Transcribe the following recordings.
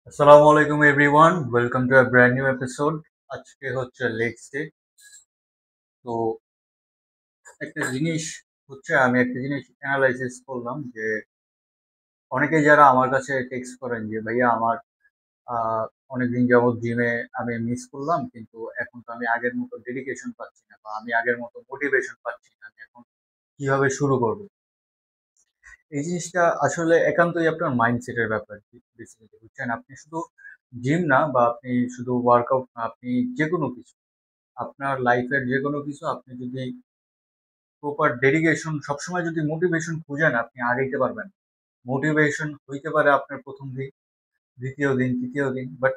আসসালামু আলাইকুম everyone, welcome to a brand new episode. আজকে হচ্ছে লেগস ডে। তো একটা জিনিস আমি একটা জিনিস অ্যানালাইসিস করলাম যে অনেকেই যারা আমার কাছে টেক্সট করেন যে ভাইয়া আমার অনেকদিন যাবত জিমে আমি মিস করলাম, কিন্তু এখন তো আমি আগের মতো ডেডিকেশন পাচ্ছি না বা আমি আগের মতো মোটিভেশন পাচ্ছি না। আমি এখন কিভাবে শুরু করব? এই জিনিসটা আসলে একান্তই আপনার মাইন্ডসেটের ব্যাপার। বেসিক্যালি বুঝছেন, আপনি শুধু জিম না বা আপনি শুধু ওয়ার্কআউট না, আপনি যেকোনো কিছু, আপনার লাইফের যেকোনো কিছু আপনি যদি প্রপার ডেডিকেশন, সবসময় যদি মোটিভেশন খুঁজেন আপনি আগাইতে পারবেন। মোটিভেশন হইতে পারে আপনার প্রথম দিন, দ্বিতীয় দিন, তৃতীয় দিন, বাট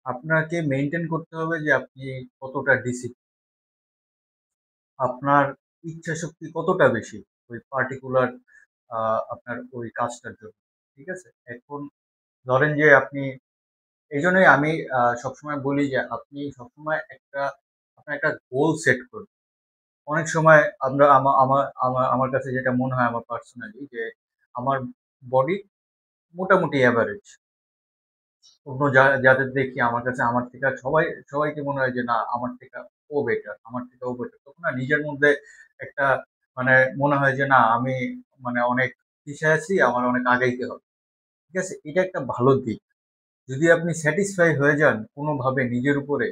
আপনাকে মেনটেন করতে হবে যে আপনি কতটা ডিসিপ্লিন, আপনার ইচ্ছা শক্তি কতটা বেশি ওই পার্টিকুলার আপনার ওই কাজটার জন্য। ঠিক আছে? এখন ধরেন যে আপনি, এই জন্যই আমি সবসময় বলি যে আপনি সবসময় আপনার একটা গোল সেট করুন। অনেক সময় আমরা আমার কাছে যেটা মনে হয় আমার পার্সোনালি, যে আমার বডি মোটামুটি এভারেজ। অন্য যাদের দেখি আমার কাছে, আমার থেকে সবাইকে মনে হয় যে না আমার থেকে ও বেটার, আমার থেকে ও বেটার। তখন না নিজের মধ্যে একটা মানে মনে হয় যে না আমি অনেক পিছিয়ে আছি, আমার অনেক আগাইতে হবে। ঠিক আছে? এটা একটা ভালো দিক। যদি আপনি স্যাটিসফাই হয়ে যান কোনোভাবে নিজের উপরে,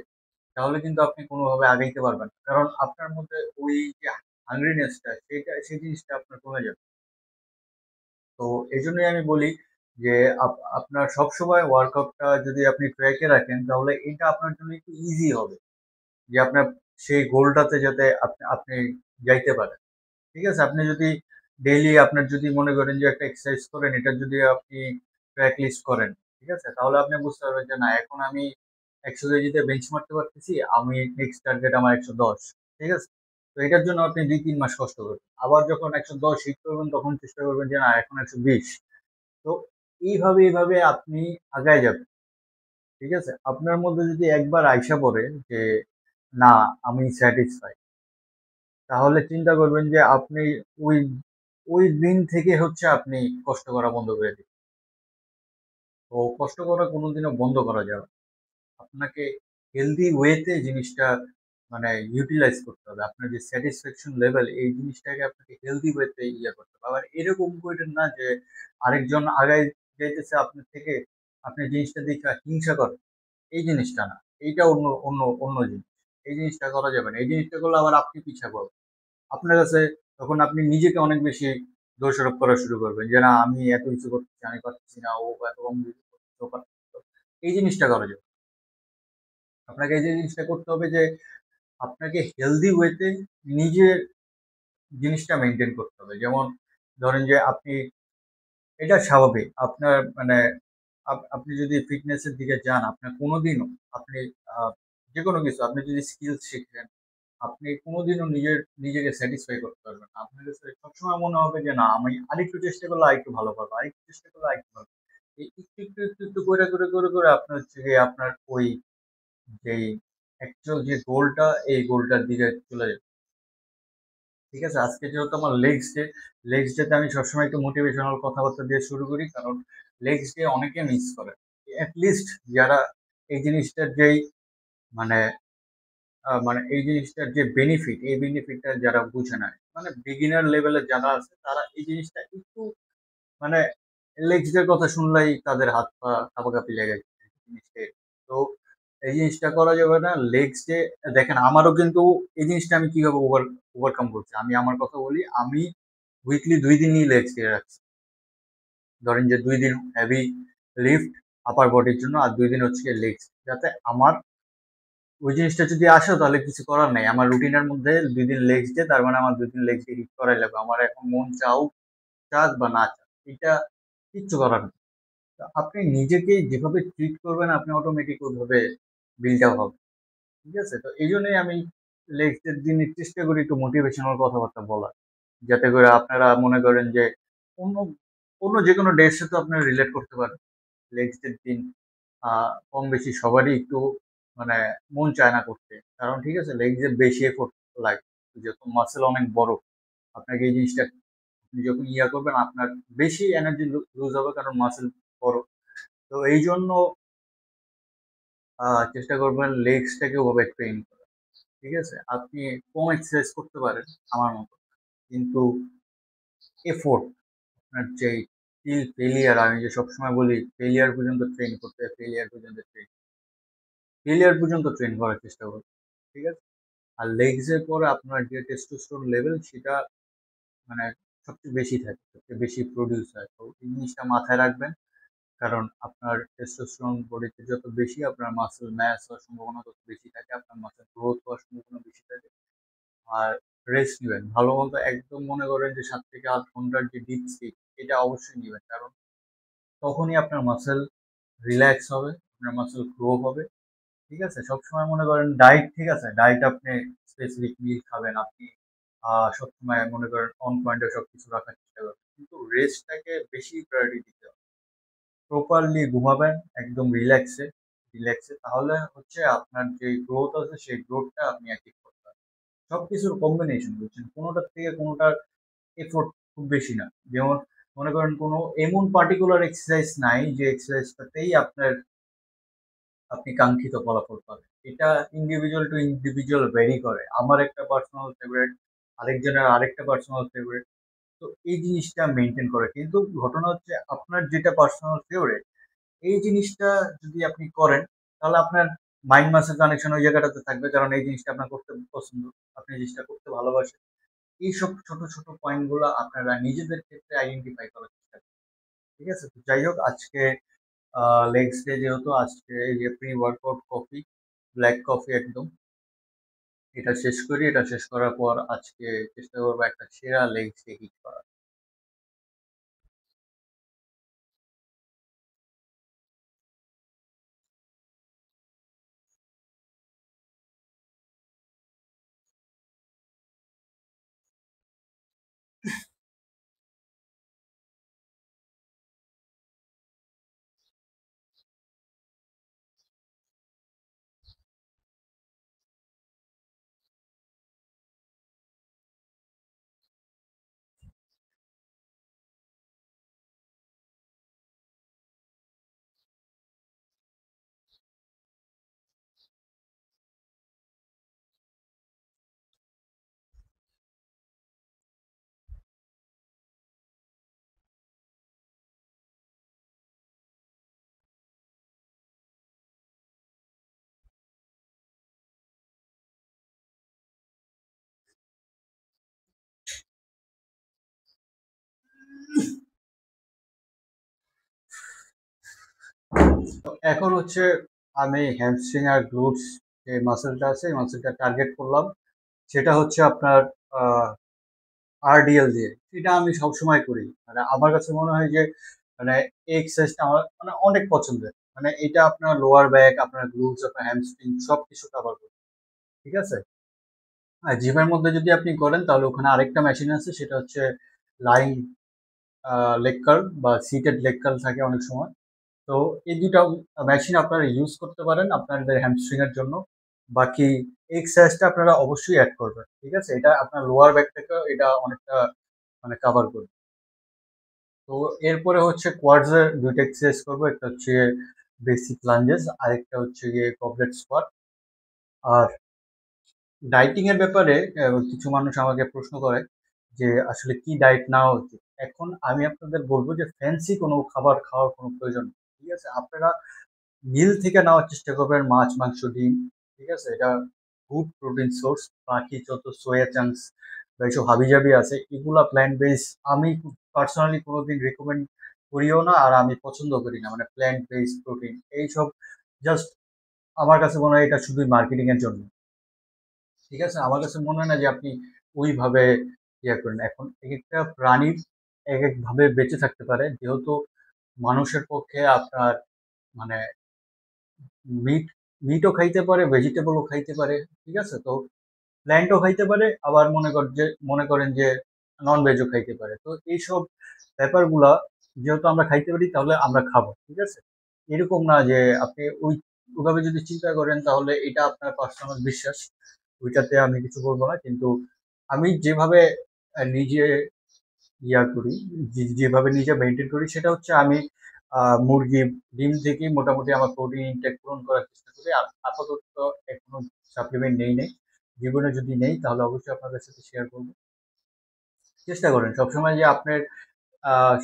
তাহলে কিন্তু আপনি কোনোভাবে আগাইতে পারবেন না। কারণ আপনার মধ্যে ওই যে হাংরিনেসটা, সেই জিনিসটা আপনার কমে যাবে। তো এজন্যই আমি বলি যে আপনার সবসময় ওয়ার্কআউটটা যদি আপনি ট্র্যাকে রাখেন, তাহলে এটা আপনার জন্য একটু ইজি হবে। যে আপনার সেই গোলটাতে যাতে আপনি যাইতে পারেন। ঠিক আছে? আপনি যদি ডেইলি আপনার যদি মনে করেন যে একটা এক্সারসাইজ করেন, এটা যদি আপনি ট্র্যাক লিস্ট করেন, ঠিক আছে? তাহলে আপনি বুঝতে পারবেন যে না এখন আমি ১০০ কেজিতে বেঞ্চ মারতে পারতেছি, আমি নেক্সট টার্গেট আমার ১১০। ঠিক আছে? তো এটার জন্য আপনি ২-৩ মাস কষ্ট করবেন। আবার যখন ১১০ হিট করবেন তখন চেষ্টা করবেন যে না এখন ১২০। তো এইভাবে আপনি আগায় যাবেন। ঠিক আছে? আপনার মধ্যে যদি একবার আইসা পড়ে যে না আমি স্যাটিসফাই, তাহলে চিন্তা করবেন যে আপনি ওই ওই দিন থেকে আপনি কষ্ট করা বন্ধ করে দিন। তো কষ্ট করা কোনোদিনও বন্ধ করা যাবে না। আপনাকে হেলদি ওয়েতে জিনিসটা ইউটিলাইজ করতে হবে। আপনার যে স্যাটিসফ্যাকশন লেভেল, এই জিনিসটাকে আপনাকে হেলদি ওয়েতে করতে হবে। আবার এরকম কইরেন না যে আরেকজন আগায় যাইতেছে আপনার থেকে, আপনি জিনিসটা দেখে হিংসা করেন। এই জিনিসটা না। এইটা অন্য জিনিস। এই জিনিসটা করা যাবে না। এই জিনিসটা করলে আবার আপনি পিছায়া পড়বেন। আপনার কাছে তখন আপনি নিজেকে অনেক বেশি দোষারোপ করা শুরু করবেন যে, "না আমি এত কিছু করতেছি, আমি পারতেছি না, ও এত কম কিছু করতেছে, ও পারতেছে।" এই জিনিসটা করা যাবে না। আপনাকে এই যে জিনিসটা করতে হবে যে, আপনাকে হেলথি ওয়েতে নিজের জিনিসটা মেইনটেইন করতে হবে। যেমন ধরেন যে আপনি, এটা স্বাভাবিক। আপনার আপনি যদি ফিটনেস এর দিকে যান, আপনার কোনদিনও আপনি আ যেকোনো কিছু আপনি যদি স্কিলস শিখেন, আপনি কোনদিনও নিজেকে স্যাটিসফাই করতে পারবেন না। আপনার কাছে সবসময় মনে হবে যে না আমি আরেকটু চেষ্টা করলে আরেকটু ভালো পারবো, আরেকটু চেষ্টা করলে আরেকটু ভালো। এই একটু করে আপনার হচ্ছে গিয়ে আপনার ওই যেই অ্যাকচুয়াল যে গোলটা, এই গোলটার দিকে চলে যাবে। ঠিক আছে? আজকে যেহেতু আমার লেগস ডে তে আমি সবসময় একটু মোটিভেশনাল কথাবার্তা দিয়ে শুরু করি। কারণ লেগস ডে অনেকে মিস করে। এট লিস্ট যারা এই জিনিসটার যেই মানে এই জিনিসটার যে বেনিফিট, এই বেনিফিটটা যারা বুঝে না। বিগিনার লেভেলে যারা আছে তারা এই জিনিসটা একটু মানে লেগস ডে র কথা শুনলেই তাদের হাত পা কাঁপাকাঁপি লেগে যায় জিনিসটা। তো এই জিনিসটা করা যাবে না। লেগস ডে দেখেন, আমারও কিন্তু এই জিনিসটা আমি কিভাবে ওভারকাম করছি। আমি আমার কথা বলি, আমি উইকলি ২ দিনই লেগস ডে রাখছি। ধরেন যে ২ দিন হেভি লিফট আপার বডির জন্য, আর ২ দিন হচ্ছে গিয়ে লেগস। যাতে আমার ওই জিনিসটা যদি আসে তাহলে কিছু করার নাই। আমার রুটিনের মধ্যে ২ দিন লেগস ডে, তার মানে আমার ২ দিন লেগস ডে হিট করাই লাগবে। আমার এখন মন চাক বা না চাক, এটা কিচ্ছু করার নেই। তো আপনি নিজেকে যেভাবে ট্রিট করবেন আপনি অটোমেটিক ওইভাবে বিল্ড আপ হবে। ঠিক আছে? তো এইজন্যই আমি লেগস এর দিন চেষ্টা করি একটু মোটিভেশনাল কথাবার্তা বলার। যাতে করে আপনারা মনে করেন যে অন্য অন্য যেকোনো ডে এর সাথে আপনারা রিলেট করতে পারেন। লেগস এর দিন আ কম বেশি সবারই একটু মানে মন চায় না করতে। কারণ ঠিক আছে লেগস এ বেশি এফোর্ট লাগে। যেহেতু মাসল অনেক বড়। আপনাকে এই জিনিসটা আপনি যখন করবেন আপনার বেশি এনার্জি লুজ হবে, কারণ মাসল বড়। তো এই জন্য চেষ্টা করবেন লেগসটাকে ওভাবে ট্রেন করা। ঠিক আছে? আপনি কম এক্সারসাইজ করতে পারেন আমার মতো। কিন্তু এফোর্ট আপনার যেই ফেলিয়ার, আমি যে সবসময় বলি ফেলিয়ার পর্যন্ত ট্রেন করতে হয়, ফেলিয়ার পর্যন্ত ট্রেন করার চেষ্টা করুন। ঠিক আছে? আর লেগস এর পরে আপনার যে টেস্টোস্টেরন লেভেল সেটা মানে সবচেয়ে বেশি থাকে, সবচেয়ে বেশি প্রডিউস হয়। তো এই জিনিসটা মাথায় রাখবেন। কারণ আপনার টেস্টোস্টেরন বডিতে যত বেশি আপনার মাসল ম্যাস হওয়ার সম্ভাবনা তত বেশি থাকে, আপনার মাসল গ্রোথ হওয়ার সম্ভাবনা বেশি থাকে। আর রেস্ট নিবেন। ভালো মতো একদম মনে করেন যে ৭ থেকে ৮ ঘন্টার যে ডিপ স্লিপ এটা অবশ্যই নিবেন। কারণ তখনই আপনার মাসল রিল্যাক্স হবে, আপনার মাসল গ্রো হবে। ঠিক আছে? সবসময় মনে করেন ডায়েট, ঠিক আছে? ডায়েট আপনি স্পেসিফিক মিল খাবেন। আপনি সবসময় মনে করেন অন পয়েন্টে সবকিছু রাখার চেষ্টা করবেন। কিন্তু রেস্টটাকে বেশি প্রায়োরিটি দিতে হবে। প্রপারলি ঘুমাবেন একদম রিল্যাক্সে তাহলে হচ্ছে আপনার যে গ্রোথ আছে সেই গ্রোথটা আপনি অ্যাচিভ করতে পারবেন। সবকিছুর কম্বিনেশন বুঝছেন? কোনোটার থেকে কোনোটার এফোর্ট খুব বেশি না। যেমন মনে করেন কোনো এমন পার্টিকুলার এক্সারসাইজ নাই যে এক্সারসাইজটাতেই আপনি কাঙ্ক্ষিত ফলাফল পাবেন। এটা ইন্ডিভিজুয়াল টু ইন্ডিভিজুয়াল ভ্যারি করে। আমার একটা পার্সোনাল ফেভারিট, আরেকজনের আরেকটা পার্সোনাল ফেভারিট। তো এই জিনিসটা মেইনটেইন করে। কিন্তু ঘটনা হচ্ছে আপনার যেটা পার্সোনাল ফেভারিট এই জিনিসটা যদি আপনি করেন তাহলে আপনার মাইন্ড মাসেল কানেকশন ওই জায়গাটাতে থাকবে। কারণ এই জিনিসটা আপনার করতে পছন্দ। আপনি এই জিনিসটা করতে ভালোবাসেন। এইসব ছোট, ছোট পয়েন্ট গুলা আপনারা নিজেদের ক্ষেত্রে আইডেন্টিফাই করার চেষ্টা করুন। ঠিক আছে? তো যাই হোক আজকে লেগস ডে যেহেতু আজকে এই যে pre workout coffee, black coffee একদম এটা শেষ করি। এটা শেষ করার পর আজকে চেষ্টা করবো একটা সেরা লেগস ডে হিট করার। তো এখন হচ্ছে আমি হ্যামস্ট্রিং আর গ্লুটস যে মাসেলটা আছে এই মাসেলটা টার্গেট করলাম। সেটা হচ্ছে আপনার আরডিএল দিয়ে। এটা আমি সবসময় করি। মানে আমার কাছে মনে হয় যে মানে এই এক্সারসাইজটা আমার মানে অনেক পছন্দের। মানে এটা আপনার লোয়ার ব্যাক, আপনার গ্লুটস, আপনার হ্যামস্ট্রিং সবকিছু কভার করে। ঠিক আছে? আর জিমের মধ্যে যদি আপনি করেন তাহলে ওখানে আরেকটা মেশিন আছে সেটা হচ্ছে লাইং লেগ কার্ল বা সিটেড লেগ কার্ল থাকে অনেক সময়। তো এই ২ টা মেশিন আপনারা ইউজ করতে পারেন আপনাদের হ্যামস্ট্রিং এর জন্য। বাকি এক্সারসাইজটা আপনারা অবশ্যই এড করবেন। ঠিক আছে? এটা আপনার লোয়ার ব্যাকটাকেও এটা অনেকটা মানে কভার করবে। তো এরপরে হচ্ছে কোয়াডস এর ২ টা এক্সারসাইজ করব। একটা হচ্ছে বেসিক লাঞ্জেস, আরেকটা হচ্ছে গিয়ে গবলেট স্কোয়াট। আর ডায়েটিং এর ব্যাপারে কিছু মানুষ আমাকে প্রশ্ন করে যে আসলে কি ডায়েট নেওয়া উচিত? এখন আমি আপনাদের বলব যে ফ্যান্সি কোনো খাবার খাওয়ার কোনো প্রয়োজন নেই। ঠিক আছে? আপনারা মিল থেকে নেওয়ার চেষ্টা করবেন মাছ, মাংস, ডিম। ঠিক আছে? এটা গুড প্রোটিন সোর্স। বাকি যত সোয়া চাংস বা এইসব হাবিজাবি আছে এগুলা প্ল্যান্ট বেস আমি পার্সোনালি কোনোদিন রিকমেন্ড করিও না আর আমি পছন্দ করি না। মানে প্ল্যান্ট বেস প্রোটিন এইসব জাস্ট আমার কাছে মনে হয় এটা শুধুই মার্কেটিং এর জন্য। ঠিক আছে? আমার কাছে মনে হয় না যে আপনি ওইভাবে ইয়ে করেন। এখন একেকটা প্রাণীর একেকভাবে বেঁচে থাকতে পারে। যেহেতু মানুষের পক্ষে আপনার মানে মিট মিটও খাইতে পারে, ভেজিটেবলও খাইতে পারে। ঠিক আছে? তো প্ল্যান্টও খাইতে পারে, আবার মনে করেন যে নন ভেজও খাইতে পারে। তো এইসব ব্যাপারগুলা যেহেতু আমরা খাইতে পারি তাহলে আমরা খাবো। ঠিক আছে? এরকম না যে আপনি ওইভাবে যদি চিন্তা করেন তাহলে এটা আপনার পার্সোনাল বিশ্বাস। ওইটাতে আমি কিছু বলব না। কিন্তু আমি যেভাবে নিজে ইয়া করি, যেভাবে নিজে মেইনটেইন করি সেটা হচ্ছে আমি মুরগি, ডিম থেকেই মোটামুটি আমার প্রোটিন ইনটেক পূরণ করার চেষ্টা করি। আর আপাতত এখনো সাপ্লিমেন্ট নেই। জীবনে যদি নেই তাহলে অবশ্যই আপনাদের সাথে শেয়ার করব। চেষ্টা করেন সবসময় যে আপনার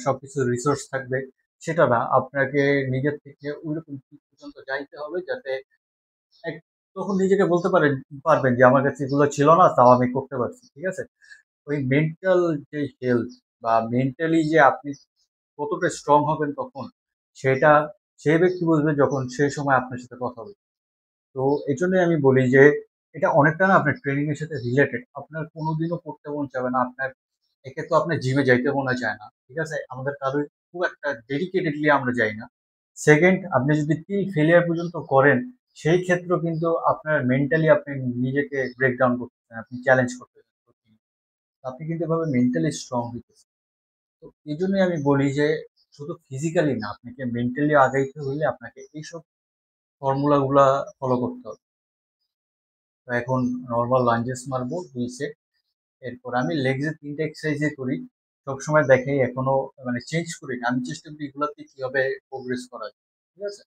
সবকিছু রিসোর্স থাকবে সেটা না। আপনাকে নিজের থেকে ঐরকম দিক পর্যন্ত যাইতে হবে যাতে এক তখন নিজেকে বলতে পারবেন যে আমার কাছে এগুলো ছিল না তাও আমি করতে পারছি। ঠিক আছে? ওই মেন্টাল যে হেলথ বা মেন্টালি যে আপনি কতটা স্ট্রং হবেন তখন সেটা সেই ব্যক্তি বুঝবে যখন সেই সময় আপনার সাথে কথা বলবে। তো এজন্যই আমি বলি যে এটা অনেকটা না আপনার ট্রেনিং এর সাথে রিলেটেড। আপনার কোনোদিনও করতে মন চাবে না। একে তো আপনার জিমে যাইতে মনে চায় না। ঠিক আছে? আমাদের কারোর খুব একটা ডেডিকেটেডলি আমরা যাই না। সেকেন্ড, আপনি যদি টিল ফেলিয়ার পর্যন্ত করেন, সেই ক্ষেত্রেও কিন্তু আপনার মেন্টালি আপনি নিজেকে ব্রেকডাউন করতেছেন। আপনি চ্যালেঞ্জ করতেছেন। আপনি কিন্তু এভাবে মেন্টালি স্ট্রং হইতেছেন। তো এজন্যই আমি বলি যে শুধু ফিজিক্যালি না, আপনাকে মেন্টালি আগাইতে হইলে আপনাকে এইসব ফর্মুলা গুলা ফলো করতে হবে। তো এখন নরমাল লাঞ্জেস মারবো 2 সেট। এরপর আমি লেগসে 3 টা এক্সারসাইজই করি। সবসময় দেখি এখনো মানে চেঞ্জ করি না। আমি চেষ্টা করি এগুলাতে কিভাবে প্রোগ্রেস করা যায়। ঠিক আছে?